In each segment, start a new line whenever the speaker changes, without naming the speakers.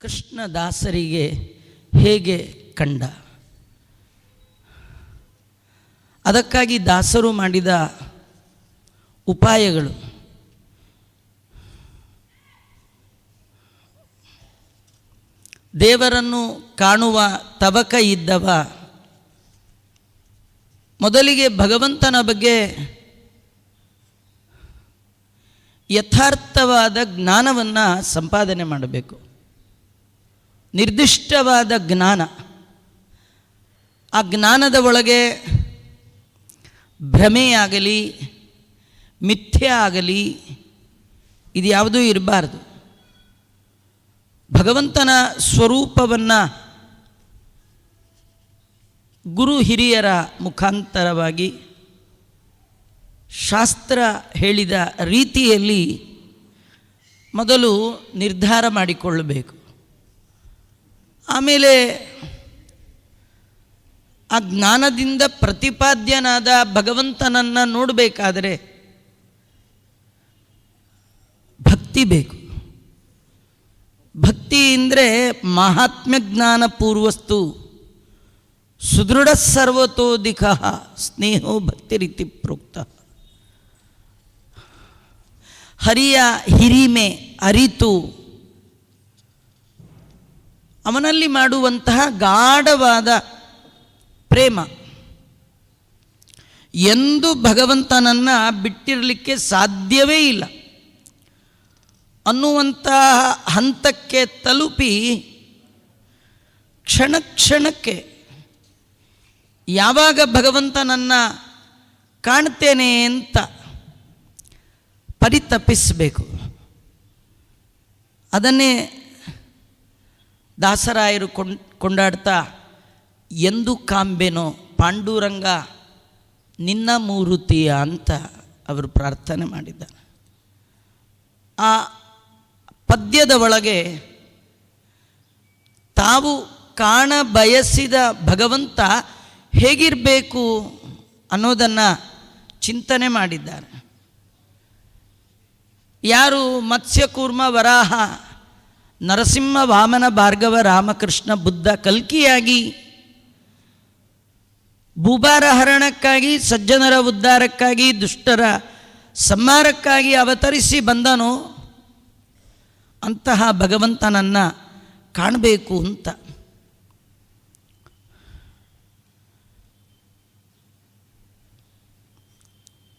ಕೃಷ್ಣದಾಸರಿಗೆ ಹೇಗೆ ಕಂಡ? ಅದಕ್ಕಾಗಿ ದಾಸರು ಮಾಡಿದ ಉಪಾಯಗಳು. ದೇವರನ್ನು ಕಾಣುವ ತವಕ ಇದ್ದವ ಮೊದಲಿಗೆ ಭಗವಂತನ ಬಗ್ಗೆ ಯಥಾರ್ಥವಾದ ಜ್ಞಾನವನ್ನು ಸಂಪಾದನೆ ಮಾಡಬೇಕು. ನಿರ್ದಿಷ್ಟವಾದ ಜ್ಞಾನ. ಆ ಜ್ಞಾನದ ಒಳಗೆ ಭ್ರಮೆಯಾಗಲಿ ಮಿಥ್ಯೆ ಆಗಲಿ ಇದು ಯಾವುದೂ ಇರಬಾರ್ದು. ಭಗವಂತನ ಸ್ವರೂಪವನ್ನು ಗುರು ಹಿರಿಯರ ಮುಖಾಂತರವಾಗಿ ಶಾಸ್ತ್ರ ಹೇಳಿದ ರೀತಿಯಲ್ಲಿ ಮೊದಲು ನಿರ್ಧಾರ ಮಾಡಿಕೊಳ್ಳಬೇಕು. ಆಮೇಲೆ ಆ ಜ್ಞಾನದಿಂದ ಪ್ರತಿಪಾದ್ಯನಾದ ಭಗವಂತನನ್ನು ನೋಡಬೇಕಾದರೆ ಭಕ್ತಿ ಬೇಕು. ಭಕ್ತಿ ಅಂದರೆ ಮಹಾತ್ಮ್ಯ ಜ್ಞಾನ ಪೂರ್ವಸ್ತು ಸುದೃಢ ಸರ್ವತೋಧಿಕ ಸ್ನೇಹೋ ಭಕ್ತಿ ರೀತಿ ಪ್ರೋಕ್ತ. ಹರಿಯ ಹಿರಿಮೆ ಅರಿತು ಅವನಲ್ಲಿ ಮಾಡುವಂತಹ ಗಾಢವಾದ ಪ್ರೇಮ ಎಂದು ಭಗವಂತನನ್ನು ಬಿಟ್ಟಿರಲಿಕ್ಕೆ ಸಾಧ್ಯವೇ ಇಲ್ಲ ಅನ್ನುವಂತಹ ಹಂತಕ್ಕೆ ತಲುಪಿ ಕ್ಷಣ ಕ್ಷಣಕ್ಕೆ ಯಾವಾಗ ಭಗವಂತನನ್ನು ಕಾಣ್ತೇನೆ ಅಂತ ಪರಿತಪಿಸಬೇಕು. ಅದನ್ನೇ ದಾಸರಾಯರು ಕೊಂಡಾಡ್ತಾ ಎಂದು ಕಾಂಬೆನೋ ಪಾಂಡುರಂಗ ನಿನ್ನ ಮೂರುತಿಯ ಅಂತ ಅವರು ಪ್ರಾರ್ಥನೆ ಮಾಡಿದ್ದಾರೆ. ಆ ಪದ್ಯದ ಒಳಗೆ ತಾವು ಕಾಣ ಬಯಸಿದ ಭಗವಂತ ಹೇಗಿರಬೇಕು ಅನ್ನೋದನ್ನು ಚಿಂತನೆ ಮಾಡಿದ್ದಾರೆ. ಯಾರು ಮತ್ಸ್ಯಕೂರ್ಮ ವರಾಹ ನರಸಿಂಹ ವಾಮನ ಭಾರ್ಗವ ರಾಮಕೃಷ್ಣ ಬುದ್ಧ ಕಲ್ಕಿಯಾಗಿ ಭೂಭಾರ ಹರಣಕ್ಕಾಗಿ ಸಜ್ಜನರ ಉದ್ಧಾರಕ್ಕಾಗಿ ದುಷ್ಟರ ಸಂಹಾರಕ್ಕಾಗಿ ಅವತರಿಸಿ ಬಂದನೋ ಅಂತಹ ಭಗವಂತನನ್ನು ಕಾಣಬೇಕು ಅಂತ.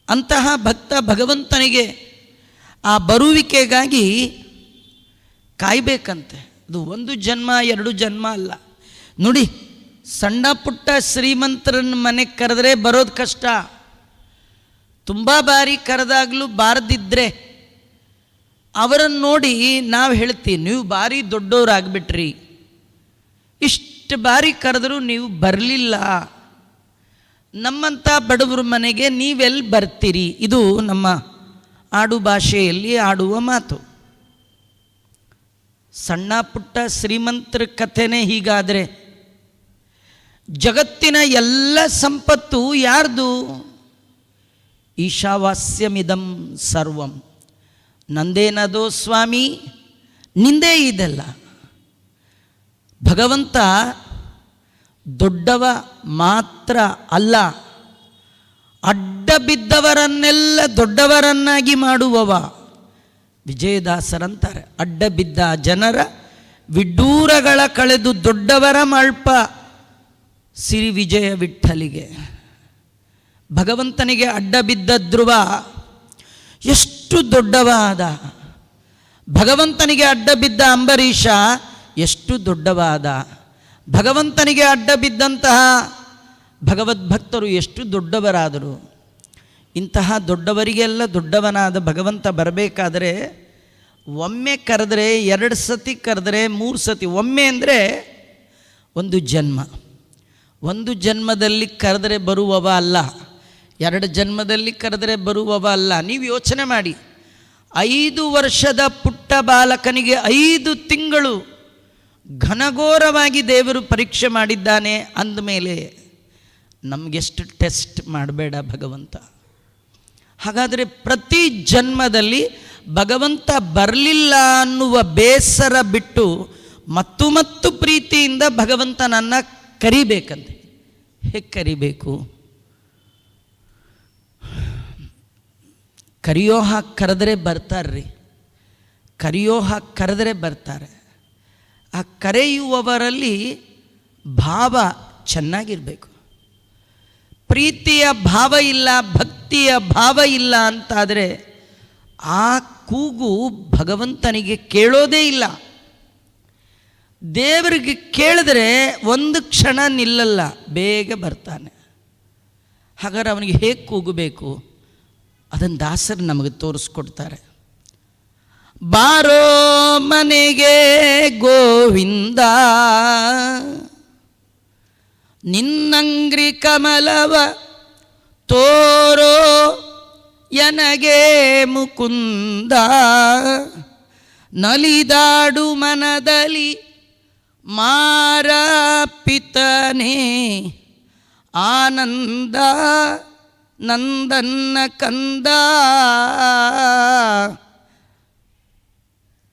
ಅಂತಹ ಭಕ್ತ ಭಗವಂತನಿಗೆ ಆ ಬರುವಿಕೆಗಾಗಿ ಕಾಯಬೇಕಂತೆ. ಅದು ಒಂದು ಜನ್ಮ ಎರಡು ಜನ್ಮ ಅಲ್ಲ ನೋಡಿ. ಸಣ್ಣ ಪುಟ್ಟ ಶ್ರೀಮಂತರನ್ನ ಮನೆಗೆ ಕರೆದ್ರೆ ಬರೋದು ಕಷ್ಟ. ತುಂಬ ಬಾರಿ ಕರೆದಾಗಲೂ ಬಾರದಿದ್ದರೆ ಅವರನ್ನು ನೋಡಿ ನಾವು ಹೇಳ್ತೀವಿ ನೀವು ಭಾರಿ ದೊಡ್ಡವರಾಗ್ಬಿಟ್ರಿ, ಇಷ್ಟು ಬಾರಿ ಕರೆದರೂ ನೀವು ಬರಲಿಲ್ಲ, ನಮ್ಮಂಥ ಬಡವರ ಮನೆಗೆ ನೀವೆಲ್ಲಿ ಬರ್ತೀರಿ. ಇದು ನಮ್ಮ ಆಡು ಭಾಷೆಯಲ್ಲಿ ಆಡುವ ಮಾತು. ಸಣ್ಣ ಪುಟ್ಟ ಶ್ರೀಮಂತರ ಕಥೆನೇ ಹೀಗಾದರೆ ಜಗತ್ತಿನ ಎಲ್ಲ ಸಂಪತ್ತು ಯಾರ್ದು? ಈಶಾವಾಸ್ಯಮಿದಂ ಸರ್ವಂ, ನಂದೇನದೋ ಸ್ವಾಮಿ, ನಿಂದೇ ಇದೆಲ್ಲ. ಭಗವಂತ ದೊಡ್ಡವ ಮಾತ್ರ ಅಲ್ಲ, ಅಡ್ಡ ಬಿದ್ದವರನ್ನೆಲ್ಲ ದೊಡ್ಡವರನ್ನಾಗಿ ಮಾಡುವವ. ವಿಜಯದಾಸರಂತಾರೆ, ಅಡ್ಡ ಬಿದ್ದ ಜನರ ವಿಡ್ಡೂರಗಳ ಕಳೆದು ದೊಡ್ಡವರ ಮಲ್ಪ ಸಿರಿ ವಿಜಯ ವಿಠಲಿಗೆ. ಭಗವಂತನಿಗೆ ಅಡ್ಡ ಬಿದ್ದ ಧ್ರುವ ಎಷ್ಟು ದೊಡ್ಡವಾದ, ಭಗವಂತನಿಗೆ ಅಡ್ಡ ಬಿದ್ದ ಅಂಬರೀಷ ಎಷ್ಟು ದೊಡ್ಡವಾದ, ಭಗವಂತನಿಗೆ ಅಡ್ಡ ಬಿದ್ದಂತಹ ಭಗವದ್ಭಕ್ತರು ಎಷ್ಟು ದೊಡ್ಡವರಾದರು. ಇಂತಹ ದೊಡ್ಡವರಿಗೆಲ್ಲ ದೊಡ್ಡವನಾದ ಭಗವಂತ ಬರಬೇಕಾದರೆ ಒಮ್ಮೆ ಕರೆದ್ರೆ, ಎರಡು ಸತಿ ಕರೆದ್ರೆ, ಮೂರು ಸತಿ. ಒಮ್ಮೆ ಅಂದರೆ ಒಂದು ಜನ್ಮ. ಒಂದು ಜನ್ಮದಲ್ಲಿ ಕರೆದರೆ ಬರುವವ ಅಲ್ಲ, ಎರಡು ಜನ್ಮದಲ್ಲಿ ಕರೆದರೆ ಬರುವವ ಅಲ್ಲ. ನೀವು ಯೋಚನೆ ಮಾಡಿ, 5 ವರ್ಷದ ಪುಟ್ಟ ಬಾಲಕನಿಗೆ 5 ತಿಂಗಳು ಘನಘೋರವಾಗಿ ದೇವರು ಪರೀಕ್ಷೆ ಮಾಡಿದ್ದಾನೆ ಅಂದಮೇಲೆ ನಮಗೆಷ್ಟು ಟೆಸ್ಟ್ ಮಾಡಬೇಡ ಭಗವಂತ. ಹಾಗಾದರೆ ಪ್ರತಿ ಜನ್ಮದಲ್ಲಿ ಭಗವಂತ ಬರಲಿಲ್ಲ ಅನ್ನುವ ಬೇಸರ ಬಿಟ್ಟು ಮತ್ತು ಮತ್ತು ಪ್ರೀತಿಯಿಂದ ಭಗವಂತನನ್ನು ಕರಿಬೇಕಂತೆ. ಹೇಗೆ ಕರಿಬೇಕು? ಕರೆಯೋ ಹಾಗೆ ಕರೆದ್ರೆ ಬರ್ತಾರ್ರಿ, ಕರೆಯೋ ಹಾಗೆ ಕರೆದ್ರೆ ಬರ್ತಾರೆ. ಆ ಕರೆಯುವವರಲ್ಲಿ ಭಾವ ಚೆನ್ನಾಗಿರಬೇಕು. ಪ್ರೀತಿಯ ಭಾವ ಇಲ್ಲ, ಭಕ್ತಿಯ ಭಾವ ಇಲ್ಲ ಅಂತಾದರೆ ಆ ಕೂಗು ಭಗವಂತನಿಗೆ ಕೇಳೋದೇ ಇಲ್ಲ. ದೇವರಿಗೆ ಕೇಳಿದ್ರೆ ಒಂದು ಕ್ಷಣ ನಿಲ್ಲಲ್ಲ, ಬೇಗ ಬರ್ತಾನೆ. ಹಾಗಾದ್ರೆ ಅವನಿಗೆ ಹೇಗೆ ಕೂಗಬೇಕು ಅದನ್ನು ದಾಸರು ನಮಗೆ ತೋರಿಸ್ಕೊಡ್ತಾರೆ. ಬಾರೋ ಮನೆಗೆ ಗೋವಿಂದ, ನಿನ್ನಂಗ್ರಿ ಕಮಲವ ತೋರೋ ಎನಗೆ ಮುಕುಂದ, ನಲಿದಾಡು ಮನದಲ್ಲಿ ಮಾರಪಿತನೇ ಆನಂದ ನಂದನ್ನ ಕಂದ,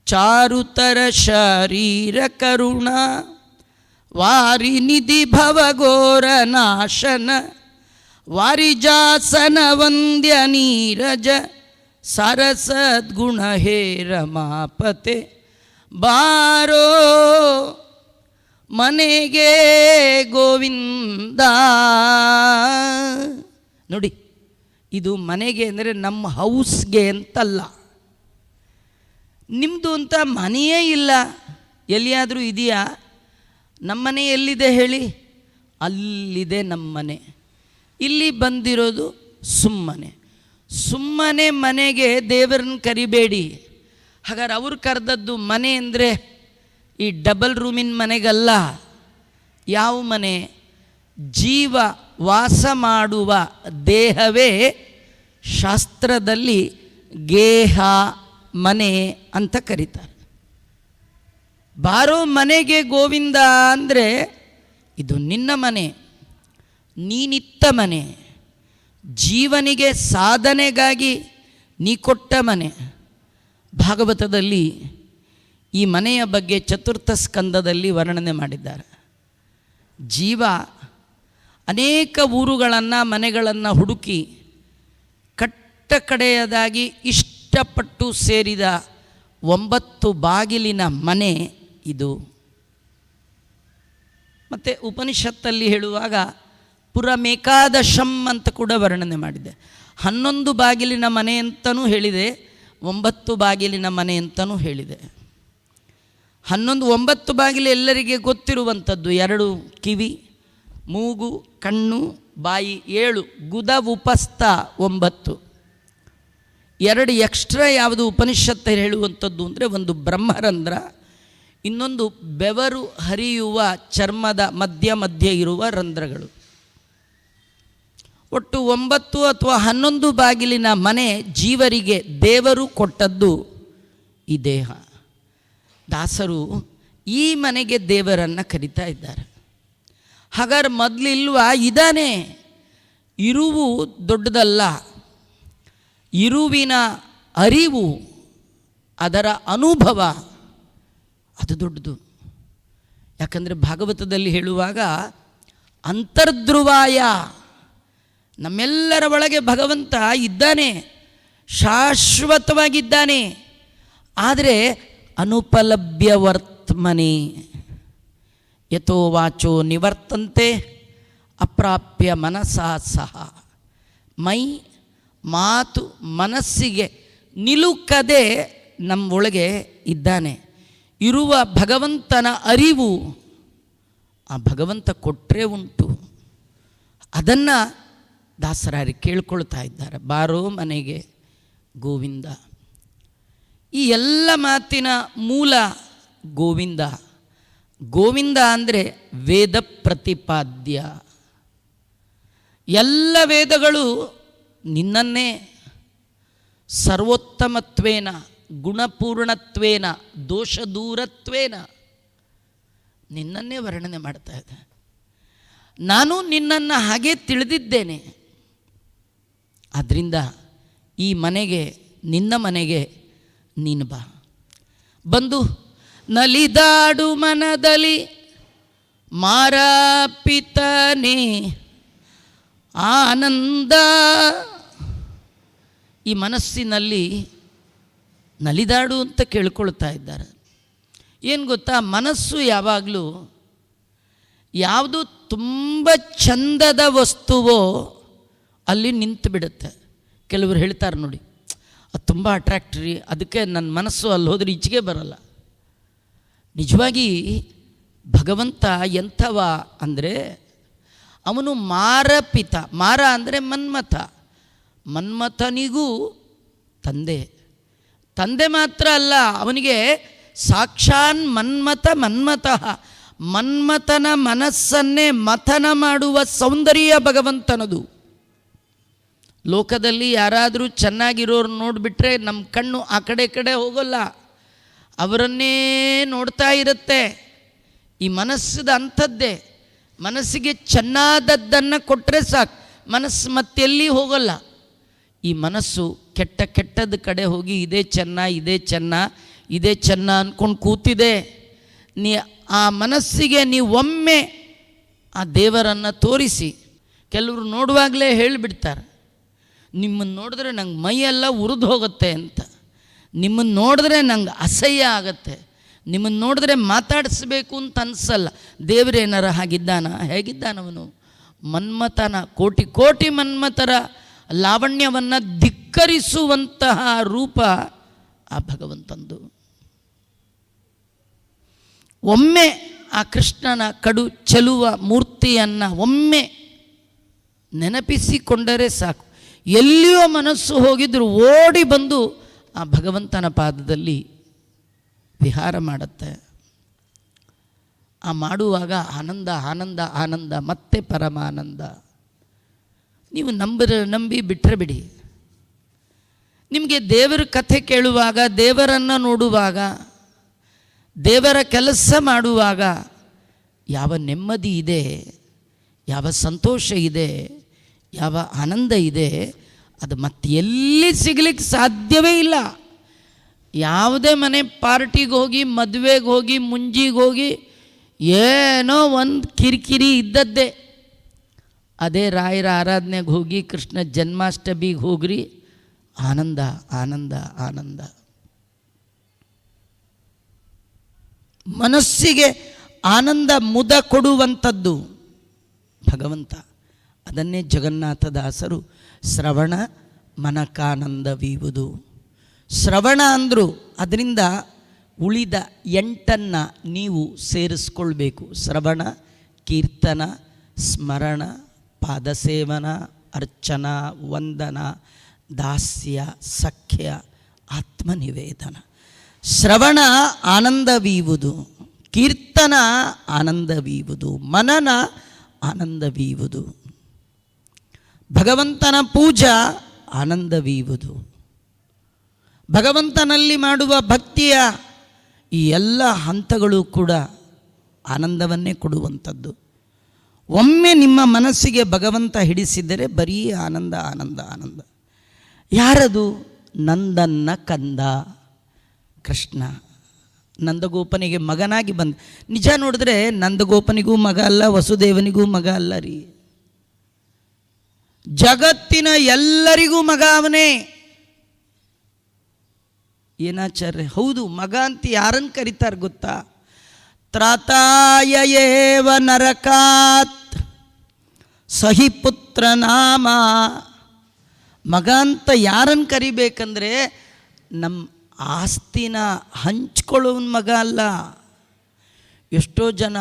ಚಾರುತರ ಶರೀರ ಕರುಣ ವಾರಿನಿಧಿ ಭವಘೋರ ನಾಶನ, ವಾರಿಜಾಸನ ವಂದ್ಯ ನೀರಜ ಸರಸದ್ಗುಣ ಹೇ ರಮಾಪತೆ, ಬಾರೋ ಮನೆಗೆ ಗೋವಿಂದ. ನೋಡಿ, ಇದು ಮನೆಗೆ ಅಂದರೆ ನಮ್ಮ ಹೌಸ್ಗೆ ಅಂತಲ್ಲ. ನಿಮ್ಮದು ಅಂತ ಮನೆಯೇ ಇಲ್ಲ, ಎಲ್ಲಿಯಾದರೂ ಇದೆಯಾ? ನಮ್ಮನೆ ಎಲ್ಲಿದೆ ಹೇಳಿ? ಅಲ್ಲಿದೆ ನಮ್ಮನೆ. ಇಲ್ಲಿ ಬಂದಿರೋದು ಸುಮ್ಮನೆ ಸುಮ್ಮನೆ ಮನೆಗೆ ದೇವರನ್ನ ಕರಿಬೇಡಿ. ಹಾಗಾದ್ರೆ ಅವ್ರು ಕರೆದದ್ದು ಮನೆ ಅಂದರೆ ಈ ಡಬಲ್ ರೂಮಿನ ಮನೆಗಲ್ಲ. ಯಾವ ಮನೆ? ಜೀವ ವಾಸ ಮಾಡುವ ದೇಹವೇ ಶಾಸ್ತ್ರದಲ್ಲಿ ಗೇಹ ಮನೆ ಅಂತ ಕರೀತಾರೆ. ಬಾರೋ ಮನೆಗೆ ಗೋವಿಂದ ಅಂದರೆ ಇದು ನಿನ್ನ ಮನೆ, ನೀನಿತ್ತ ಮನೆ, ಜೀವನಿಗೆ ಸಾಧನೆಗಾಗಿ ನೀ ಕೊಟ್ಟ ಮನೆ. ಭಾಗವತದಲ್ಲಿ ಈ ಮನೆಯ ಬಗ್ಗೆ ಚತುರ್ಥ ಸ್ಕಂದದಲ್ಲಿ ವರ್ಣನೆ ಮಾಡಿದ್ದಾರೆ. ಜೀವ ಅನೇಕ ಊರುಗಳನ್ನು ಮನೆಗಳನ್ನು ಹುಡುಕಿ ಕಟ್ಟ ಕಡೆಯದಾಗಿ ಇಷ್ಟಪಟ್ಟು ಸೇರಿದ 9 ಬಾಗಿಲಿನ ಮನೆ ಇದು. ಮತ್ತು ಉಪನಿಷತ್ತಲ್ಲಿ ಹೇಳುವಾಗ ಪುರಮೇಕಾದಶಂ ಅಂತ ಕೂಡ ವರ್ಣನೆ ಮಾಡಿದೆ. 11 ಬಾಗಿಲಿನ ಮನೆ ಅಂತಲೂ ಹೇಳಿದೆ, 9 ಬಾಗಿಲಿನ ಮನೆ ಅಂತಲೂ ಹೇಳಿದೆ. 9 ಬಾಗಿಲು ಎಲ್ಲರಿಗೆ ಗೊತ್ತಿರುವಂಥದ್ದು. 2 ಕಿವಿ, ಮೂಗು, ಕಣ್ಣು, ಬಾಯಿ 7, ಗುದ ಉಪಸ್ಥ 9. 2 ಎಕ್ಸ್ಟ್ರಾ ಯಾವುದು ಉಪನಿಷತ್ತು ಹೇಳುವಂಥದ್ದು ಅಂದರೆ, ಒಂದು ಬ್ರಹ್ಮರಂಧ್ರ, ಇನ್ನೊಂದು ಬೆವರು ಹರಿಯುವ ಚರ್ಮದ ಮಧ್ಯೆ ಇರುವ ರಂಧ್ರಗಳು. ಒಟ್ಟು 9 ಅಥವಾ 11 ಬಾಗಿಲಿನ ಮನೆ ಜೀವರಿಗೆ ದೇವರು ಕೊಟ್ಟದ್ದು ಈ ದೇಹ. ದಾಸರು ಈ ಮನೆಗೆ ದೇವರನ್ನು ಕರಿತಾ ಇದ್ದಾರೆ. ಹಾಗಾದ್ರೆ ಮೊದಲಿಲ್ವಾ? ಇದಾನೆ. ಇರುವು ದೊಡ್ಡದಲ್ಲ, ಇರುವಿನ ಅರಿವು, ಅದರ ಅನುಭವ ಅದು ದೊಡ್ಡದು. ಯಾಕಂದರೆ ಭಾಗವತದಲ್ಲಿ ಹೇಳುವಾಗ ಅಂತರ್ಧ್ರುವಾಯ, ನಮ್ಮೆಲ್ಲರ ಒಳಗೆ ಭಗವಂತ ಇದ್ದಾನೆ, ಶಾಶ್ವತವಾಗಿದ್ದಾನೆ. ಆದರೆ ಅನುಪಲಭ್ಯ ವರ್ತಮನೆ ಯಥೋ ವಾಚೋ ನಿವರ್ತಂತೆ ಅಪ್ರಾಪ್ಯ ಮನಸಾ ಸಹ. ಮೈ, ಮಾತು, ಮನಸ್ಸಿಗೆ ನಿಲುಕದೆ ನಮ್ಮೊಳಗೆ ಇದ್ದಾನೆ. ಇರುವ ಭಗವಂತನ ಅರಿವು ಆ ಭಗವಂತ ಕೊಟ್ಟರೆ ಉಂಟು. ಅದನ್ನು ದಾಸರಾರಿ ಕೇಳ್ಕೊಳ್ತಾ ಇದ್ದಾರೆ. ಬಾರೋ ಮನೆಗೆ ಗೋವಿಂದ. ಈ ಎಲ್ಲ ಮಾತಿನ ಮೂಲ ಗೋವಿಂದ. ಗೋವಿಂದ ಅಂದರೆ ವೇದ ಪ್ರತಿಪಾದ್ಯ. ಎಲ್ಲ ವೇದಗಳು ನಿನ್ನನ್ನೇ ಸರ್ವೋತ್ತಮತ್ವೇನ, ಗುಣಪೂರ್ಣತ್ವೇನ, ದೋಷದೂರತ್ವೇನ ನಿನ್ನನ್ನೇ ವರ್ಣನೆ ಮಾಡ್ತಾ ಇದೆ. ನಾನು ನಿನ್ನನ್ನು ಹಾಗೆ ತಿಳಿದಿದ್ದೇನೆ. ಆದ್ದರಿಂದ ಈ ಮನೆಗೆ, ನಿನ್ನ ಮನೆಗೆ ನೀನು ಬಾ. ಬಂದು ನಲಿದಾಡು ಮನದಲ್ಲಿ ಮಾರಾಪಿತನೇ ಆನಂದ. ಈ ಮನಸ್ಸಿನಲ್ಲಿ ನಲಿದಾಡು ಅಂತ ಕೇಳ್ಕೊಳ್ತಾ ಇದ್ದಾರೆ. ಏನು ಗೊತ್ತಾ, ಮನಸ್ಸು ಯಾವಾಗಲೂ ಯಾವುದು ತುಂಬ ಚಂದದ ವಸ್ತುವೋ ಅಲ್ಲಿ ನಿಂತು ಬಿಡುತ್ತೆ. ಕೆಲವರು ಹೇಳ್ತಾರೆ ನೋಡಿ, ಅದು ತುಂಬ ಅಟ್ರಾಕ್ಟ್ರಿ, ಅದಕ್ಕೆ ನನ್ನ ಮನಸ್ಸು ಅಲ್ಲಿ ಹೋದರೆ ಈಚೆಗೆ ಬರಲ್ಲ. ನಿಜವಾಗಿ ಭಗವಂತ ಎಂಥವ ಅಂದರೆ ಅವನು ಮಾರಪಿತ. ಮಾರ ಅಂದರೆ ಮನ್ಮಥ. ಮನ್ಮಥನಿಗೂ ತಂದೆ ಮಾತ್ರ ಅಲ್ಲ, ಅವನಿಗೆ ಸಾಕ್ಷಾನ್ ಮನ್ಮಥಃ. ಮನ್ಮಥನ ಮನಸ್ಸನ್ನೇ ಮಥನ ಮಾಡುವ ಸೌಂದರ್ಯ ಭಗವಂತನದು. ಲೋಕದಲ್ಲಿ ಯಾರಾದರೂ ಚೆನ್ನಾಗಿರೋರು ನೋಡಿಬಿಟ್ರೆ ನಮ್ಮ ಕಣ್ಣು ಆ ಕಡೆ ಹೋಗೋಲ್ಲ, ಅವರನ್ನೇ ನೋಡ್ತಾ ಇರುತ್ತೆ. ಈ ಮನಸ್ಸದ ಅಂಥದ್ದೇ. ಮನಸ್ಸಿಗೆ ಚೆನ್ನಾದದ್ದನ್ನು ಕೊಟ್ಟರೆ ಸಾಕು, ಮನಸ್ಸು ಮತ್ತೆಲ್ಲಿ ಹೋಗಲ್ಲ. ಈ ಮನಸ್ಸು ಕೆಟ್ಟದ ಕಡೆ ಹೋಗಿ ಇದೇ ಚೆನ್ನ ಅಂದ್ಕೊಂಡು ಕೂತಿದೆ. ಆ ಮನಸ್ಸಿಗೆ ನೀವು ಒಮ್ಮೆ ಆ ದೇವರನ್ನು ತೋರಿಸಿ. ಕೆಲವರು ನೋಡುವಾಗಲೇ ಹೇಳಿಬಿಡ್ತಾರೆ, ನಿಮ್ಮನ್ನು ನೋಡಿದ್ರೆ ನಂಗೆ ಮೈಯೆಲ್ಲ ಉರಿದು ಹೋಗುತ್ತೆ ಅಂತ. ನಿಮ್ಮನ್ನು ನೋಡಿದ್ರೆ ನಂಗೆ ಅಸಹ್ಯ ಆಗತ್ತೆ, ನಿಮ್ಮನ್ನು ನೋಡಿದ್ರೆ ಮಾತಾಡಿಸ್ಬೇಕು ಅಂತ ಅನಿಸಲ್ಲ. ದೇವರೇನಾರ ಹಾಗಿದ್ದಾನ? ಹೇಗಿದ್ದಾನವನು? ಮನ್ಮಥನ ಕೋಟಿ ಮನ್ಮಥರ ಲಾವಣ್ಯವನ್ನು ಧಿಕ್ಕರಿಸುವಂತಹ ರೂಪ ಆ ಭಗವಂತಂದು. ಒಮ್ಮೆ ಆ ಕೃಷ್ಣನ ಕಡು ಚೆಲುವ ಮೂರ್ತಿಯನ್ನು ಒಮ್ಮೆ ನೆನಪಿಸಿಕೊಂಡರೆ ಸಾಕು, ಎಲ್ಲಿಯೋ ಮನಸ್ಸು ಹೋಗಿದ್ರು ಓಡಿ ಬಂದು ಆ ಭಗವಂತನ ಪಾದದಲ್ಲಿ ವಿಹಾರ ಮಾಡುತ್ತೆ. ಆ ಮಾಡುವಾಗ ಆನಂದ ಮತ್ತೆ ಪರಮಾನಂದ. ನೀವು ನಂಬಿ ಬಿಟ್ಟರೆ ಬಿಡಿ. ನಿಮಗೆ ದೇವರ ಕಥೆ ಕೇಳುವಾಗ, ದೇವರನ್ನು ನೋಡುವಾಗ, ದೇವರ ಕೆಲಸ ಮಾಡುವಾಗ ಯಾವ ನೆಮ್ಮದಿ ಇದೆ, ಯಾವ ಸಂತೋಷ ಇದೆ, ಯಾವ ಆನಂದ ಇದೆ, ಅದು ಮತ್ತೆ ಎಲ್ಲಿ ಸಿಗಲಿಕ್ಕೆ ಸಾಧ್ಯವೇ ಇಲ್ಲ. ಯಾವುದೇ ಮನೆ ಪಾರ್ಟಿಗೆ ಹೋಗಿ, ಮದುವೆಗೆ ಹೋಗಿ, ಮುಂಜಿಗೆ ಹೋಗಿ ಏನೋ ಒಂದು ಕಿರಿಕಿರಿ ಇದ್ದದ್ದೇ. ಅದೇ ರಾಯರ ಆರಾಧನೆಗೆ ಹೋಗಿ, ಕೃಷ್ಣ ಜನ್ಮಾಷ್ಟಮಿಗೆ ಹೋಗ್ರಿ, ಆನಂದ. ಮನಸ್ಸಿಗೆ ಆನಂದ ಮುದ ಕೊಡುವಂಥದ್ದು ಭಗವಂತ. ಅದನ್ನೇ ಜಗನ್ನಾಥದಾಸರು ಶ್ರವಣ ಮನಕಾನಂದವೀವುದು. ಶ್ರವಣ ಅಂದರು, ಅದರಿಂದ ಉಳಿದ 8 ನೀವು ಸೇರಿಸ್ಕೊಳ್ಬೇಕು. ಶ್ರವಣ, ಕೀರ್ತನ, ಸ್ಮರಣ, ಪಾದಸೇವನ, ಅರ್ಚನಾ, ವಂದನ, ದಾಸ್ಯ, ಸಖ್ಯ, ಆತ್ಮನಿವೇದನ. ಶ್ರವಣ ಆನಂದವೀವುದು, ಕೀರ್ತನ ಆನಂದವೀವುದು, ಮನನ ಆನಂದವೀವುದು, ಭಗವಂತನ ಪೂಜಾ ಆನಂದವೀವುದು. ಭಗವಂತನಲ್ಲಿ ಮಾಡುವ ಭಕ್ತಿಯ ಈ ಎಲ್ಲ ಹಂತಗಳು ಕೂಡ ಆನಂದವನ್ನೇ ಕೊಡುವಂಥದ್ದು. ಒಮ್ಮೆ ನಿಮ್ಮ ಮನಸ್ಸಿಗೆ ಭಗವಂತ ಹಿಡಿಸಿದರೆ ಬರೀ ಆನಂದ. ಯಾರದು? ನಂದನ್ನ ಕಂದ ಕೃಷ್ಣ. ನಂದಗೋಪನಿಗೆ ಮಗನಾಗಿ ಬಂದ. ನಿಜ ನೋಡಿದ್ರೆ ನಂದಗೋಪನಿಗೂ ಮಗ ಅಲ್ಲ, ವಸುದೇವನಿಗೂ ಮಗ ಅಲ್ಲ ರೀ, ಜಗತ್ತಿನ ಎಲ್ಲರಿಗೂ ಮಗ ಅವನೇ. ಏನಾಚಾರ್ಯ? ಹೌದು, ಮಗ ಅಂತ ಯಾರನ್ನು ಕರೀತಾರೆ ಗೊತ್ತಾ? ತ್ರಾತಾಯೇವ ನರಕಾತ್ ಸಹಿ ಪುತ್ರ ನಾಮ. ಮಗ ಅಂತ ಯಾರನ್ನು ಕರಿಬೇಕಂದ್ರೆ ನಮ್ಮ ಆಸ್ತಿನ ಹಂಚ್ಕೊಳ್ಳೋನ್ ಮಗ ಅಲ್ಲ. ಎಷ್ಟೋ ಜನ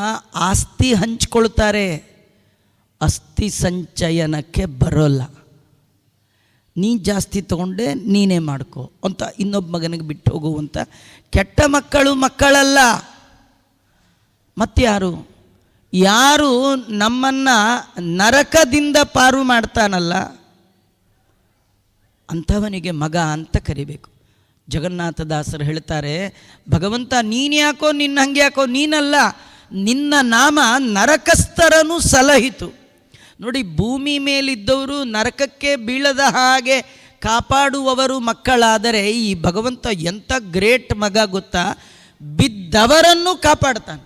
ಆಸ್ತಿ ಹಂಚ್ಕೊಳ್ತಾರೆ, ಅಸ್ಥಿ ಸಂಚಯನಕ್ಕೆ ಬರೋಲ್ಲ. ನೀ ಜಾಸ್ತಿ ತಗೊಂಡೆ ನೀನೇ ಮಾಡ್ಕೋ ಅಂತ ಇನ್ನೊಬ್ಬ ಮಗನಿಗೆ ಬಿಟ್ಟು ಹೋಗುವಂಥ ಕೆಟ್ಟ ಮಕ್ಕಳಲ್ಲ. ಮತ್ತಾರು? ಯಾರು ನಮ್ಮನ್ನು ನರಕದಿಂದ ಪಾರು ಮಾಡ್ತಾನಲ್ಲ ಅಂಥವನಿಗೆ ಮಗ ಅಂತ ಕರಿಬೇಕು. ಜಗನ್ನಾಥದಾಸರು ಹೇಳ್ತಾರೆ, ಭಗವಂತ ನೀನು ಯಾಕೋ, ನಿನ್ನ ಹಂಗೆ ಯಾಕೋ, ನೀನಲ್ಲ, ನಿನ್ನ ನಾಮ ನರಕಸ್ಥರನು ಸಲಹಿತು. ನೋಡಿ, ಭೂಮಿ ಮೇಲಿದ್ದವರು ನರಕಕ್ಕೆ ಬೀಳದ ಹಾಗೆ ಕಾಪಾಡುವವರು ಮಕ್ಕಳಾದರೆ ಈ ಭಗವಂತ ಎಂಥ ಗ್ರೇಟ್ ಮಗ ಗೊತ್ತಾ? ಬಿದ್ದ ಬಿದ್ದವರನ್ನು ಕಾಪಾಡ್ತಾನೆ.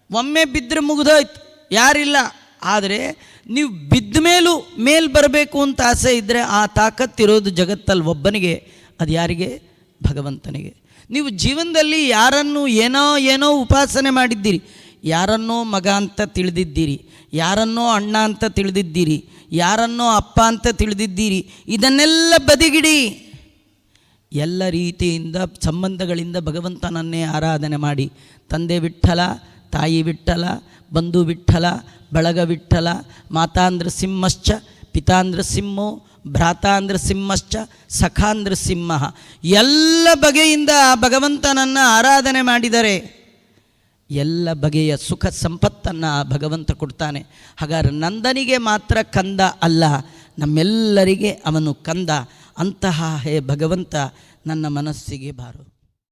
ಒಮ್ಮೆ ಬಿದ್ದರೆ ಮುಗಿದೋಯ್ತು, ಯಾರಿಲ್ಲ. ಆದರೆ ನೀವು ಬಿದ್ದ ಮೇಲೂ ಬರಬೇಕು ಅಂತ ಆಸೆ ಇದ್ದರೆ ಆ ತಾಕತ್ತಿರೋದು ಜಗತ್ತಲ್ಲಿ ಒಬ್ಬನಿಗೆ. ಅದು ಯಾರಿಗೆ? ಭಗವಂತನಿಗೆ. ನೀವು ಜೀವನದಲ್ಲಿ ಯಾರನ್ನು ಏನೋ ಉಪಾಸನೆ ಮಾಡಿದ್ದೀರಿ, ಯಾರನ್ನೋ ಮಗ ಅಂತ ತಿಳಿದಿದ್ದೀರಿ, ಯಾರನ್ನೋ ಅಣ್ಣ ಅಂತ ತಿಳಿದಿದ್ದೀರಿ, ಯಾರನ್ನೋ ಅಪ್ಪ ಅಂತ ತಿಳಿದಿದ್ದೀರಿ. ಇದನ್ನೆಲ್ಲ ಬದಿಗಿಡಿ. ಎಲ್ಲ ರೀತಿಯಿಂದ ಸಂಬಂಧಗಳಿಂದ ಭಗವಂತನನ್ನೇ ಆರಾಧನೆ ಮಾಡಿ. ತಂದೆ ವಿಠ್ಠಲ, ತಾಯಿ ವಿಠ್ಠಲ, ಬಂಧು ವಿಠ್ಠಲ, ಬಳಗ ವಿಠ್ಠಲ, ಮಾತಾಂದ್ರ ಸಿಂಹಶ್ಚ, ಪಿತಾಂದ್ರ ಸಿಂಹೋ, ಭ್ರಾತಾಂದ್ರ ಸಿಂಹಶ್ಚ, ಸಖಾಂದ್ರ ಸಿಂಹ. ಎಲ್ಲ ಬಗೆಯಿಂದ ಆ ಭಗವಂತನನ್ನು ಆರಾಧನೆ ಮಾಡಿದರೆ ಎಲ್ಲ ಬಗೆಯ ಸುಖ ಸಂಪತ್ತನ್ನು ಆ ಭಗವಂತ ಕೊಡ್ತಾನೆ. ಹಾಗಾದ್ರೆ ನಂದನಿಗೆ ಮಾತ್ರ ಕಂದ ಅಲ್ಲ, ನಮ್ಮೆಲ್ಲರಿಗೆ ಅವನು ಕಂದ. ಅಂತಹ ಹೇ ಭಗವಂತ ನನ್ನ ಮನಸ್ಸಿಗೆ ಬಾರು.